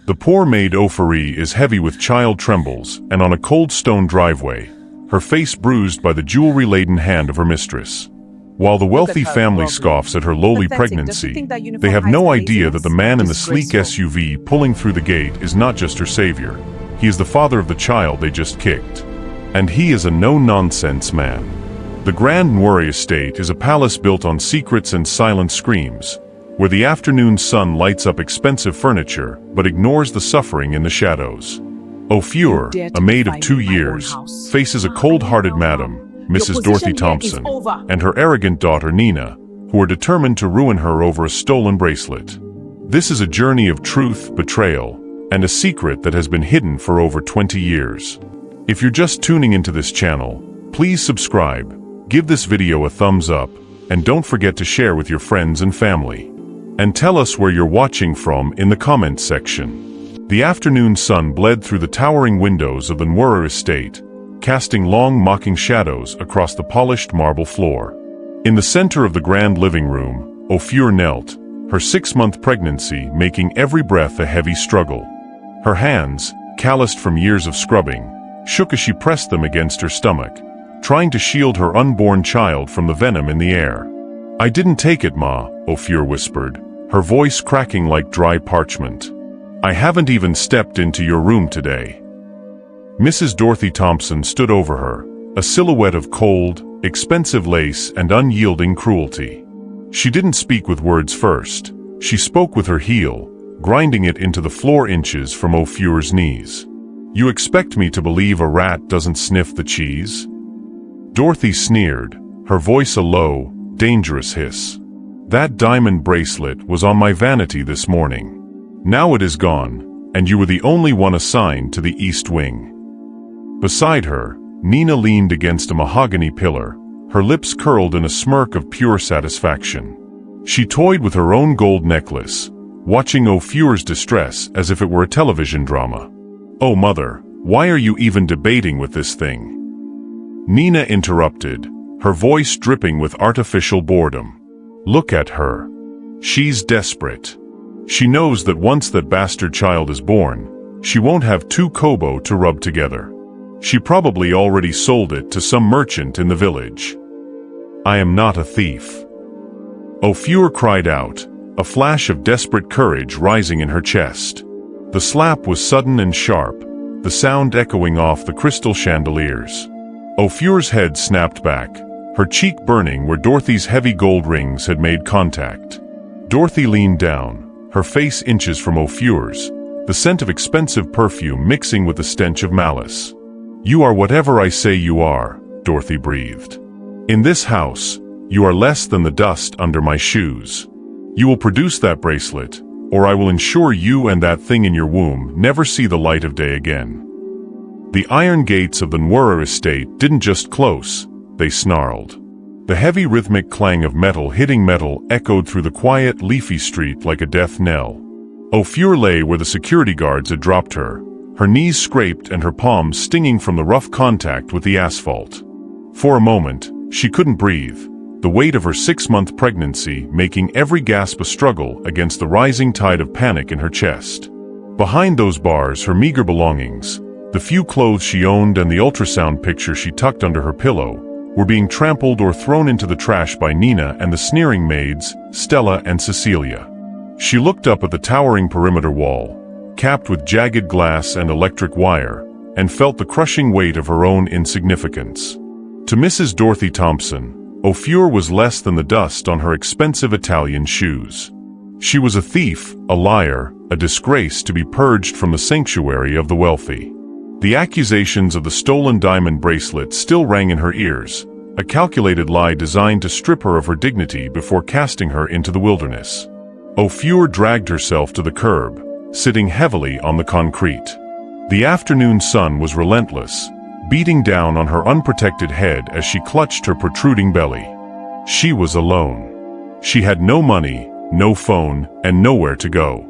The poor maid Ophery is heavy with child trembles, and on a cold stone driveway, her face bruised by the jewelry-laden hand of her mistress. While the wealthy family scoffs at her lowly pregnancy, they have no idea that the man in the sleek SUV pulling through the gate is not just her savior. He is the father of the child they just kicked. And he is a no-nonsense man. The Grand Nweri estate is a palace built on secrets and silent screams, where the afternoon sun lights up expensive furniture but ignores the suffering in the shadows. Ophir, a maid of 2 years, faces a cold-hearted madam, Mrs. Dorothy Thompson, and her arrogant daughter Nina, who are determined to ruin her over a stolen bracelet. This is a journey of truth, betrayal, and a secret that has been hidden for over 20 years. If you're just tuning into this channel, please subscribe, give this video a thumbs up, and don't forget to share with your friends and family. And tell us where you're watching from in the comments section. The afternoon sun bled through the towering windows of the Nweri estate, casting long mocking shadows across the polished marble floor. In the center of the grand living room, Ophir knelt, her 6-month pregnancy making every breath a heavy struggle. Her hands, calloused from years of scrubbing, shook as she pressed them against her stomach, trying to shield her unborn child from the venom in the air. "I didn't take it, Ma," Ophir whispered, her voice cracking like dry parchment. "I haven't even stepped into your room today." Mrs. Dorothy Thompson stood over her, a silhouette of cold, expensive lace and unyielding cruelty. She didn't speak with words first. She spoke with her heel, grinding it into the floor inches from Ophir's knees. "You expect me to believe a rat doesn't sniff the cheese?" Dorothy sneered, her voice a low, dangerous hiss. "That diamond bracelet was on my vanity this morning. Now it is gone, and you were the only one assigned to the East Wing." Beside her, Nina leaned against a mahogany pillar, her lips curled in a smirk of pure satisfaction. She toyed with her own gold necklace, watching Ophir's distress as if it were a television drama. "Oh, Mother, why are you even debating with this thing?" Nina interrupted, her voice dripping with artificial boredom. "Look at her. She's desperate. She knows that once that bastard child is born, she won't have 2 kobo to rub together. She probably already sold it to some merchant in the village." "I am not a thief," Ophir cried out, a flash of desperate courage rising in her chest. The slap was sudden and sharp, the sound echoing off the crystal chandeliers. Ophir's head snapped back, her cheek burning where Dorothy's heavy gold rings had made contact. Dorothy leaned down, her face inches from Ophir's, the scent of expensive perfume mixing with the stench of malice. "You are whatever I say you are," Dorothy breathed. "In this house, you are less than the dust under my shoes. You will produce that bracelet, or I will ensure you and that thing in your womb never see the light of day again." The iron gates of the Nweri estate didn't just close, they snarled. The heavy rhythmic clang of metal hitting metal echoed through the quiet, leafy street like a death knell. Ophir lay where the security guards had dropped her, her knees scraped and her palms stinging from the rough contact with the asphalt. For a moment, she couldn't breathe, the weight of her 6-month pregnancy making every gasp a struggle against the rising tide of panic in her chest. Behind those bars, her meager belongings, the few clothes she owned and the ultrasound picture she tucked under her pillow, were being trampled or thrown into the trash by Nina and the sneering maids, Stella and Cecilia. She looked up at the towering perimeter wall, capped with jagged glass and electric wire, and felt the crushing weight of her own insignificance. To Mrs. Dorothy Thompson, Ophir was less than the dust on her expensive Italian shoes. She was a thief, a liar, a disgrace to be purged from the sanctuary of the wealthy. The accusations of the stolen diamond bracelet still rang in her ears, a calculated lie designed to strip her of her dignity before casting her into the wilderness. Ophir dragged herself to the curb, sitting heavily on the concrete. The afternoon sun was relentless, beating down on her unprotected head as she clutched her protruding belly. She was alone. She had no money, no phone, and nowhere to go.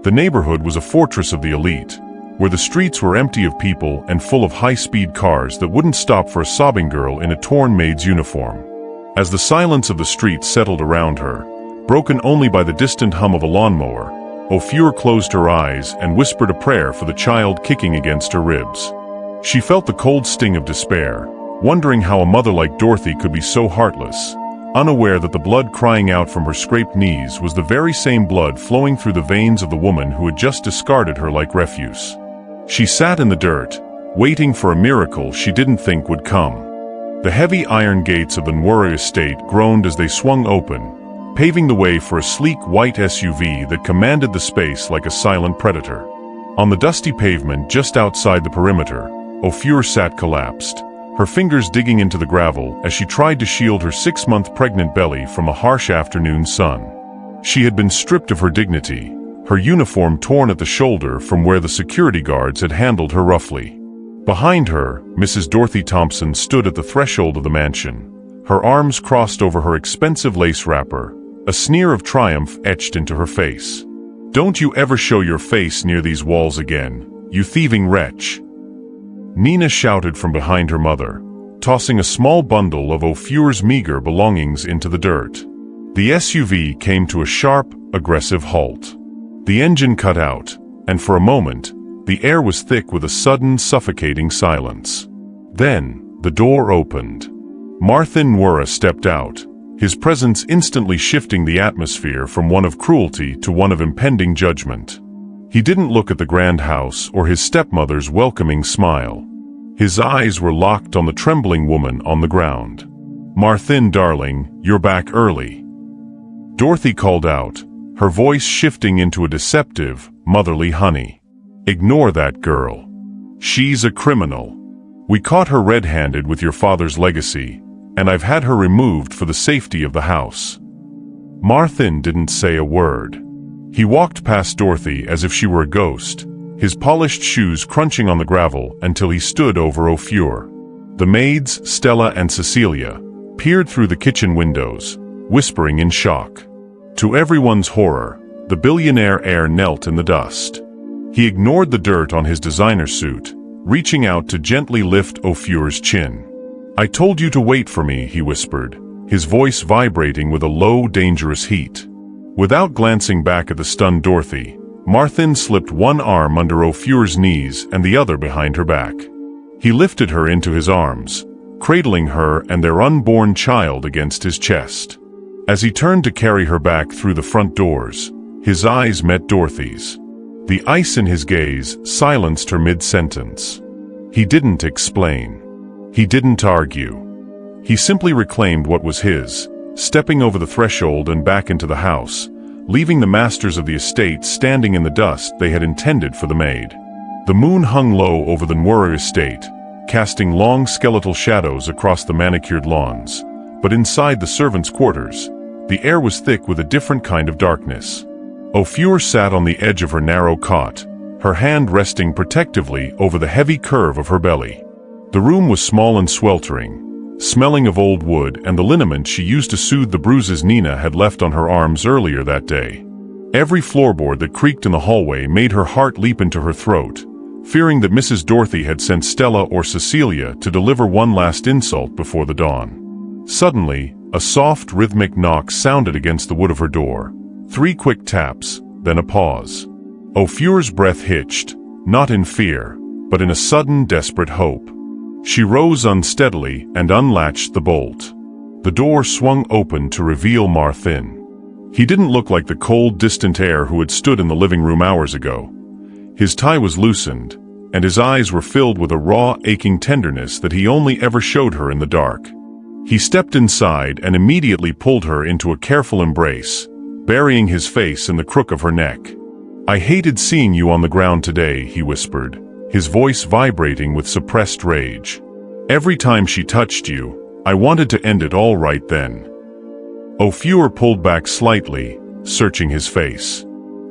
The neighborhood was a fortress of the elite, where the streets were empty of people and full of high-speed cars that wouldn't stop for a sobbing girl in a torn maid's uniform. As the silence of the street settled around her, broken only by the distant hum of a lawnmower, Ophir closed her eyes and whispered a prayer for the child kicking against her ribs. She felt the cold sting of despair, wondering how a mother like Dorothy could be so heartless, unaware that the blood crying out from her scraped knees was the very same blood flowing through the veins of the woman who had just discarded her like refuse. She sat in the dirt, waiting for a miracle she didn't think would come. The heavy iron gates of the Nwura estate groaned as they swung open, paving the way for a sleek white SUV that commanded the space like a silent predator. On the dusty pavement just outside the perimeter, Ophir sat collapsed, her fingers digging into the gravel as she tried to shield her 6-month pregnant belly from a harsh afternoon sun. She had been stripped of her dignity, her uniform torn at the shoulder from where the security guards had handled her roughly. Behind her, Mrs. Dorothy Thompson stood at the threshold of the mansion, her arms crossed over her expensive lace wrapper, a sneer of triumph etched into her face. "Don't you ever show your face near these walls again, you thieving wretch!" Nina shouted from behind her mother, tossing a small bundle of Ophir's meager belongings into the dirt. The SUV came to a sharp, aggressive halt. The engine cut out, and for a moment, the air was thick with a sudden, suffocating silence. Then, the door opened. Marthin Nwura stepped out, his presence instantly shifting the atmosphere from one of cruelty to one of impending judgment. He didn't look at the grand house or his stepmother's welcoming smile. His eyes were locked on the trembling woman on the ground. "Marthin, darling, you're back early," Dorothy called out, her voice shifting into a deceptive, motherly honey. "Ignore that girl. She's a criminal. We caught her red-handed with your father's legacy, and I've had her removed for the safety of the house." Marthin didn't say a word. He walked past Dorothy as if she were a ghost, his polished shoes crunching on the gravel until he stood over Ophir. The maids, Stella and Cecilia, peered through the kitchen windows, whispering in shock. To everyone's horror, the billionaire heir knelt in the dust. He ignored the dirt on his designer suit, reaching out to gently lift Ophir's chin. "I told you to wait for me," he whispered, his voice vibrating with a low, dangerous heat. Without glancing back at the stunned Dorothy, Marthin slipped one arm under Ophir's knees and the other behind her back. He lifted her into his arms, cradling her and their unborn child against his chest. As he turned to carry her back through the front doors, his eyes met Dorothy's. The ice in his gaze silenced her mid-sentence. He didn't explain. He didn't argue. He simply reclaimed what was his, stepping over the threshold and back into the house, leaving the masters of the estate standing in the dust they had intended for the maid. The moon hung low over the Nwura estate, casting long skeletal shadows across the manicured lawns, but inside the servants' quarters, the air was thick with a different kind of darkness. Ophir sat on the edge of her narrow cot, her hand resting protectively over the heavy curve of her belly. The room was small and sweltering, smelling of old wood and the liniment she used to soothe the bruises Nina had left on her arms earlier that day. Every floorboard that creaked in the hallway made her heart leap into her throat, fearing that Mrs. Dorothy had sent Stella or Cecilia to deliver one last insult before the dawn. Suddenly, a soft, rhythmic knock sounded against the wood of her door. 3 quick taps, then a pause. Ophir's breath hitched, not in fear, but in a sudden, desperate hope. She rose unsteadily and unlatched the bolt. The door swung open to reveal Marthin. He didn't look like the cold, distant heir who had stood in the living room hours ago. His tie was loosened, and his eyes were filled with a raw, aching tenderness that he only ever showed her in the dark. He stepped inside and immediately pulled her into a careful embrace, burying his face in the crook of her neck. "I hated seeing you on the ground today," he whispered, his voice vibrating with suppressed rage. "Every time she touched you, I wanted to end it all right then." Ophir pulled back slightly, searching his face.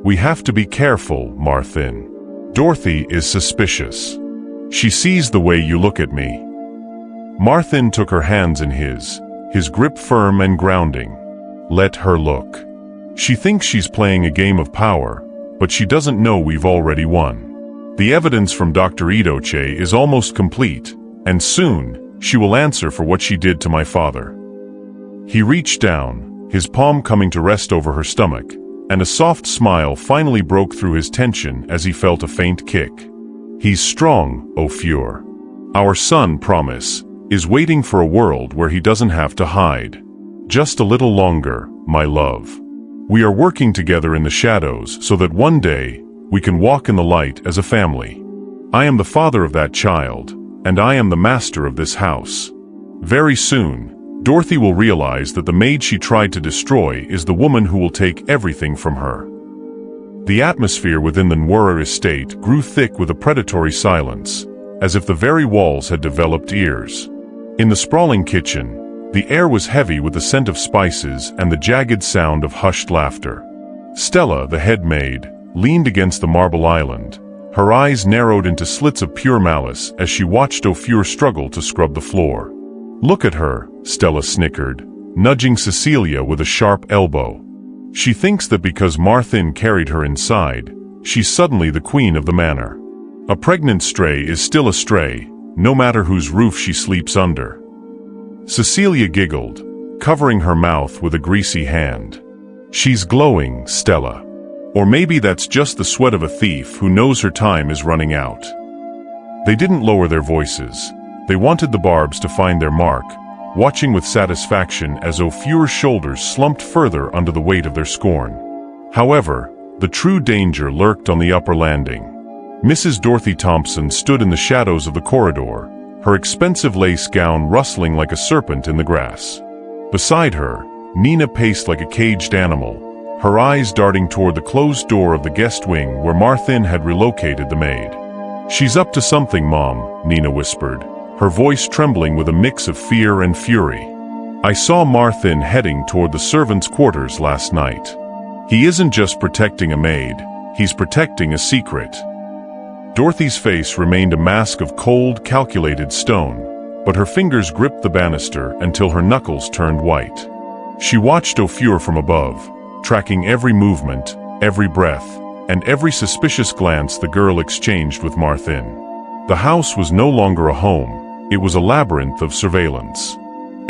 "We have to be careful, Marthin. Dorothy is suspicious. She sees the way you look at me." Marthin took her hands in his grip firm and grounding. "Let her look. She thinks she's playing a game of power, but she doesn't know we've already won. The evidence from Dr. Idoche is almost complete, and soon, she will answer for what she did to my father." He reached down, his palm coming to rest over her stomach, and a soft smile finally broke through his tension as he felt a faint kick. "He's strong, Ophir. Our son, Promise, is waiting for a world where he doesn't have to hide. Just a little longer, my love. We are working together in the shadows so that one day we can walk in the light as a family. I am the father of that child, and I am the master of this house." Very soon, Dorothy will realize that the maid she tried to destroy is the woman who will take everything from her. The atmosphere within the Nwura estate grew thick with a predatory silence, as if the very walls had developed ears. In the sprawling kitchen, the air was heavy with the scent of spices and the jagged sound of hushed laughter. Stella, the head maid, leaned against the marble island, her eyes narrowed into slits of pure malice as she watched Ophir struggle to scrub the floor. "Look at her," Stella snickered, nudging Cecilia with a sharp elbow. "She thinks that because Marthin carried her inside, she's suddenly the queen of the manor. A pregnant stray is still a stray, no matter whose roof she sleeps under." Cecilia giggled, covering her mouth with a greasy hand. "She's glowing, Stella. Or maybe that's just the sweat of a thief who knows her time is running out." They didn't lower their voices. They wanted the barbs to find their mark, watching with satisfaction as Ophir's shoulders slumped further under the weight of their scorn. However, the true danger lurked on the upper landing. Mrs. Dorothy Thompson stood in the shadows of the corridor, her expensive lace gown rustling like a serpent in the grass. Beside her, Nina paced like a caged animal, her eyes darting toward the closed door of the guest wing where Marthin had relocated the maid. "She's up to something, Mom," Nina whispered, her voice trembling with a mix of fear and fury. "I saw Marthin heading toward the servants' quarters last night. He isn't just protecting a maid, he's protecting a secret." Dorothy's face remained a mask of cold, calculated stone, but her fingers gripped the banister until her knuckles turned white. She watched Ophir from above, tracking every movement, every breath, and every suspicious glance the girl exchanged with Marthin. The house was no longer a home, it was a labyrinth of surveillance.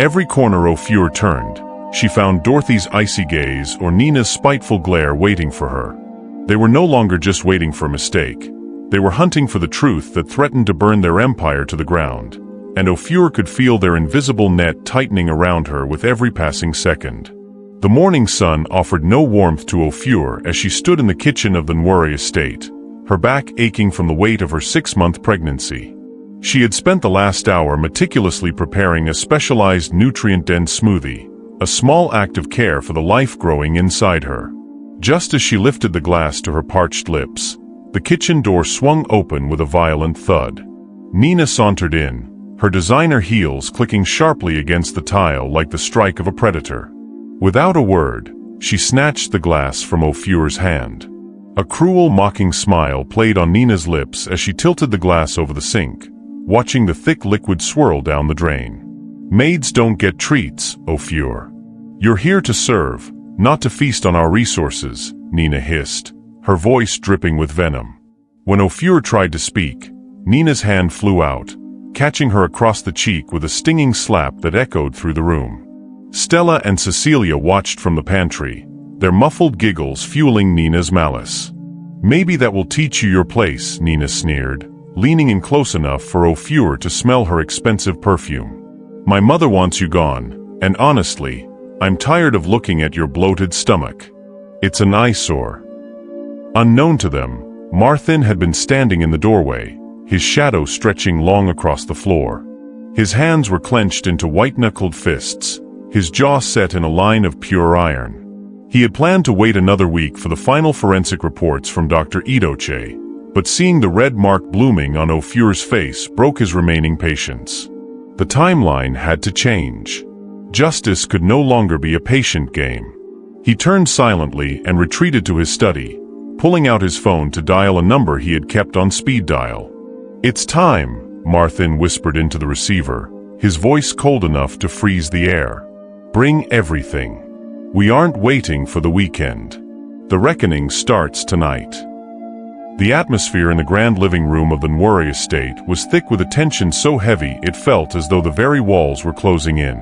Every corner Ophir turned, she found Dorothy's icy gaze or Nina's spiteful glare waiting for her. They were no longer just waiting for a mistake. They were hunting for the truth that threatened to burn their empire to the ground, and Ophir could feel their invisible net tightening around her with every passing second. The morning sun offered no warmth to Ophir as she stood in the kitchen of the Nwura estate, her back aching from the weight of her 6-month pregnancy. She had spent the last hour meticulously preparing a specialized nutrient-dense smoothie, a small act of care for the life growing inside her. Just as she lifted the glass to her parched lips, the kitchen door swung open with a violent thud. Nina sauntered in, her designer heels clicking sharply against the tile like the strike of a predator. Without a word, she snatched the glass from Ophir's hand. A cruel, mocking smile played on Nina's lips as she tilted the glass over the sink, watching the thick liquid swirl down the drain. "Maids don't get treats, Ophir. You're here to serve, not to feast on our resources," Nina hissed, her voice dripping with venom. When Ophir tried to speak, Nina's hand flew out, catching her across the cheek with a stinging slap that echoed through the room. Stella and Cecilia watched from the pantry, their muffled giggles fueling Nina's malice. "Maybe that will teach you your place," Nina sneered, leaning in close enough for Ophir to smell her expensive perfume. "My mother wants you gone, and honestly, I'm tired of looking at your bloated stomach. It's an eyesore." Unknown to them, Marthin had been standing in the doorway, his shadow stretching long across the floor. His hands were clenched into white-knuckled fists, his jaw set in a line of pure iron. He had planned to wait another week for the final forensic reports from Dr. Idoche, but seeing the red mark blooming on Ophir's face broke his remaining patience. The timeline had to change. Justice could no longer be a patient game. He turned silently and retreated to his study, pulling out his phone to dial a number he had kept on speed dial. "It's time," Marthin whispered into the receiver, his voice cold enough to freeze the air. "Bring everything. We aren't waiting for the weekend. The reckoning starts tonight." The atmosphere in the grand living room of the Nwura estate was thick with a tension so heavy it felt as though the very walls were closing in.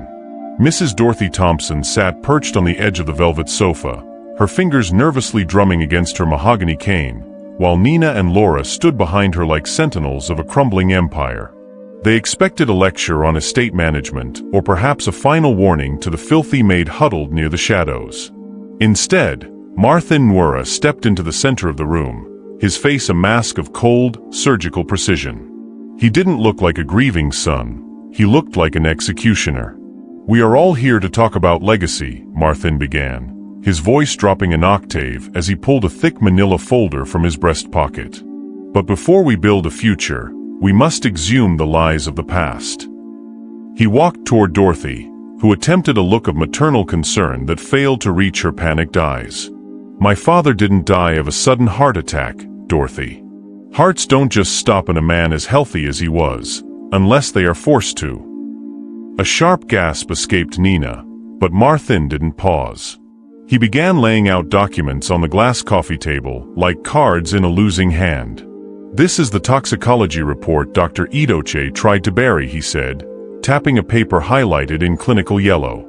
Mrs. Dorothy Thompson sat perched on the edge of the velvet sofa, her fingers nervously drumming against her mahogany cane, while Nina and Laura stood behind her like sentinels of a crumbling empire. They expected a lecture on estate management, or perhaps a final warning to the filthy maid huddled near the shadows. Instead, Marthin Nwura stepped into the center of the room, his face a mask of cold, surgical precision. He didn't look like a grieving son, he looked like an executioner. "We are all here to talk about legacy," Marthin began, his voice dropping an octave as he pulled a thick manila folder from his breast pocket. "But before we build a future, we must exhume the lies of the past." He walked toward Dorothy, who attempted a look of maternal concern that failed to reach her panicked eyes. "My father didn't die of a sudden heart attack, Dorothy. Hearts don't just stop in a man as healthy as he was, unless they are forced to." A sharp gasp escaped Nina, but Marthin didn't pause. He began laying out documents on the glass coffee table, like cards in a losing hand. "This is the toxicology report Dr. Idoche tried to bury," he said, tapping a paper highlighted in clinical yellow.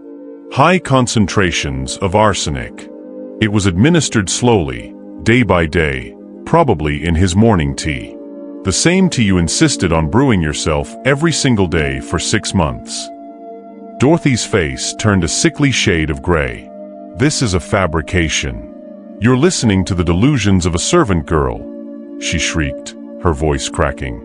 "High concentrations of arsenic. It was administered slowly, day by day, probably in his morning tea. The same tea you insisted on brewing yourself every single day for 6 months." Dorothy's face turned a sickly shade of gray. "This is a fabrication. You're listening to the delusions of a servant girl," she shrieked, her voice cracking.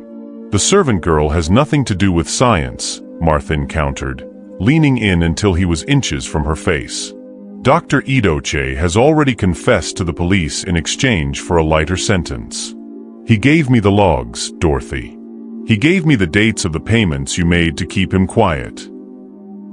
"The servant girl has nothing to do with science," Marthin countered, leaning in until he was inches from her face. "Dr. Idoche has already confessed to the police in exchange for a lighter sentence. He gave me the logs, Dorothy. He gave me the dates of the payments you made to keep him quiet."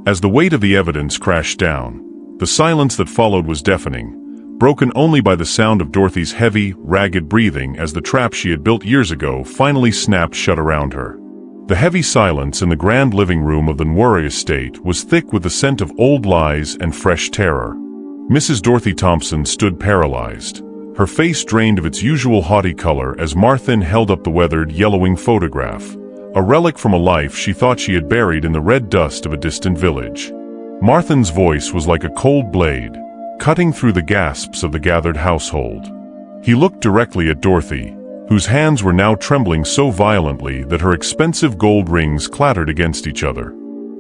As the weight of the evidence crashed down, the silence that followed was deafening, broken only by the sound of Dorothy's heavy, ragged breathing as the trap she had built years ago finally snapped shut around her. The heavy silence in the grand living room of the Nwura estate was thick with the scent of old lies and fresh terror. Mrs. Dorothy Thompson stood paralyzed, her face drained of its usual haughty color as Marthin held up the weathered, yellowing photograph, a relic from a life she thought she had buried in the red dust of a distant village. Marthin's voice was like a cold blade, cutting through the gasps of the gathered household. He looked directly at Dorothy, whose hands were now trembling so violently that her expensive gold rings clattered against each other.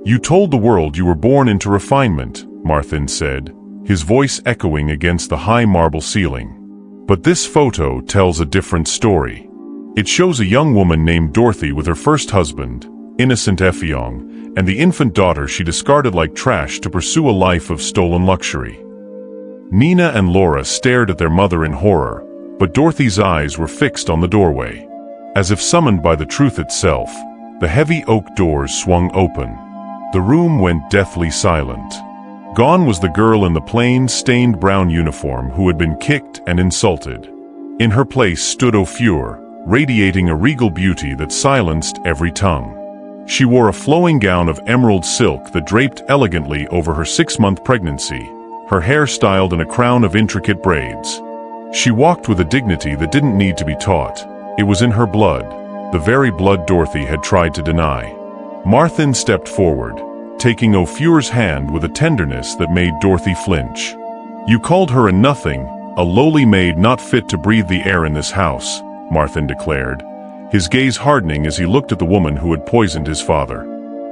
"You told the world you were born into refinement," Marthin said, his voice echoing against the high marble ceiling. "But this photo tells a different story. It shows a young woman named Dorothy with her first husband, Innocent Effiong, and the infant daughter she discarded like trash to pursue a life of stolen luxury." Nina and Laura stared at their mother in horror, but Dorothy's eyes were fixed on the doorway. As if summoned by the truth itself, the heavy oak doors swung open. The room went deathly silent. Gone was the girl in the plain, stained brown uniform who had been kicked and insulted. In her place stood Ophir, radiating a regal beauty that silenced every tongue. She wore a flowing gown of emerald silk that draped elegantly over her 6-month pregnancy, her hair styled in a crown of intricate braids. She walked with a dignity that didn't need to be taught. It was in her blood, the very blood Dorothy had tried to deny. Marthin stepped forward, taking Ophir's hand with a tenderness that made Dorothy flinch. "You called her a nothing, a lowly maid not fit to breathe the air in this house," Marthin declared, his gaze hardening as he looked at the woman who had poisoned his father.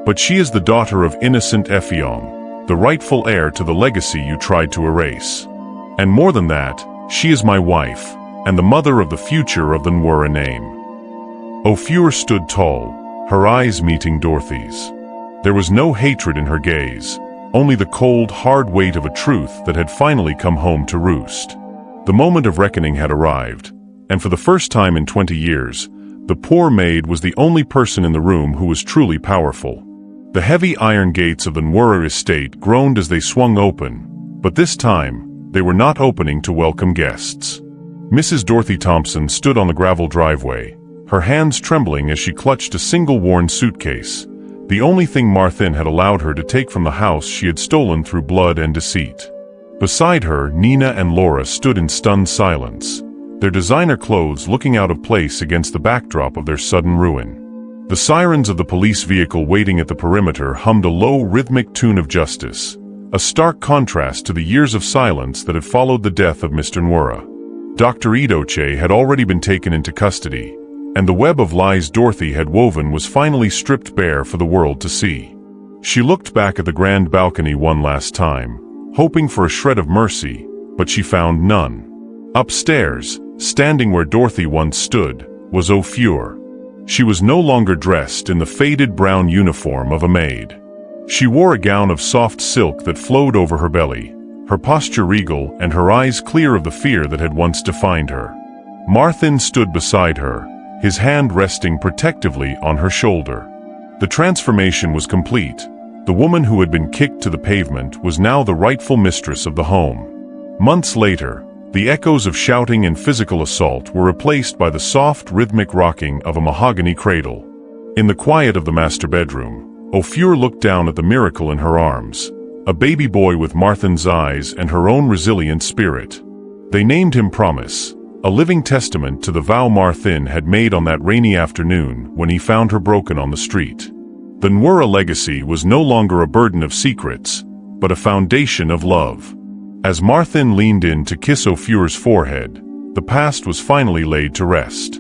"But she is the daughter of Innocent Effiong, the rightful heir to the legacy you tried to erase. And more than that, she is my wife, and the mother of the future of the Nwura name." Ophir stood tall, her eyes meeting Dorothy's. There was no hatred in her gaze, only the cold, hard weight of a truth that had finally come home to roost. The moment of reckoning had arrived, and for the first time in 20 years, the poor maid was the only person in the room who was truly powerful. The heavy iron gates of the Nwura estate groaned as they swung open, but this time, they were not opening to welcome guests. Mrs. Dorothy Thompson stood on the gravel driveway, her hands trembling as she clutched a single worn suitcase, the only thing Marthin had allowed her to take from the house she had stolen through blood and deceit. Beside her, Nina and Laura stood in stunned silence, their designer clothes looking out of place against the backdrop of their sudden ruin. The sirens of the police vehicle waiting at the perimeter hummed a low, rhythmic tune of justice, a stark contrast to the years of silence that had followed the death of Mr. Nwura. Dr. Idoche had already been taken into custody, and the web of lies Dorothy had woven was finally stripped bare for the world to see. She looked back at the grand balcony one last time, hoping for a shred of mercy, but she found none. Upstairs, standing where Dorothy once stood, was Ophir. She was no longer dressed in the faded brown uniform of a maid. She wore a gown of soft silk that flowed over her belly, her posture regal and her eyes clear of the fear that had once defined her. Marthin stood beside her, his hand resting protectively on her shoulder. The transformation was complete. The woman who had been kicked to the pavement was now the rightful mistress of the home. Months later, the echoes of shouting and physical assault were replaced by the soft, rhythmic rocking of a mahogany cradle. In the quiet of the master bedroom, Ophir looked down at the miracle in her arms, a baby boy with Marthin's eyes and her own resilient spirit. They named him Promise, a living testament to the vow Marthin had made on that rainy afternoon when he found her broken on the street. The Nwura legacy was no longer a burden of secrets, but a foundation of love. As Marthin leaned in to kiss Ophir's forehead, the past was finally laid to rest.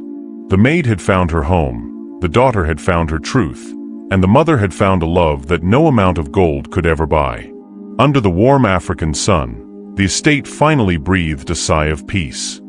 The maid had found her home, the daughter had found her truth, and the mother had found a love that no amount of gold could ever buy. Under the warm African sun, the estate finally breathed a sigh of peace.